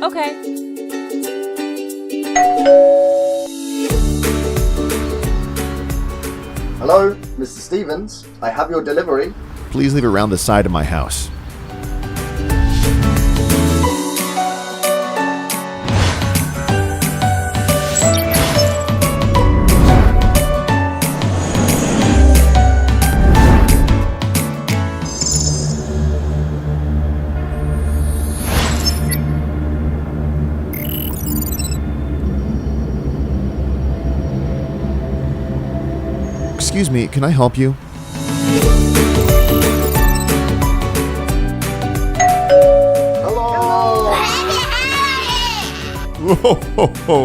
Okay. Hello, Mr. Stevens. I have your delivery. Please leave it around the side of my house. Excuse me, can I help you? Hello! Whoa, ho, ho.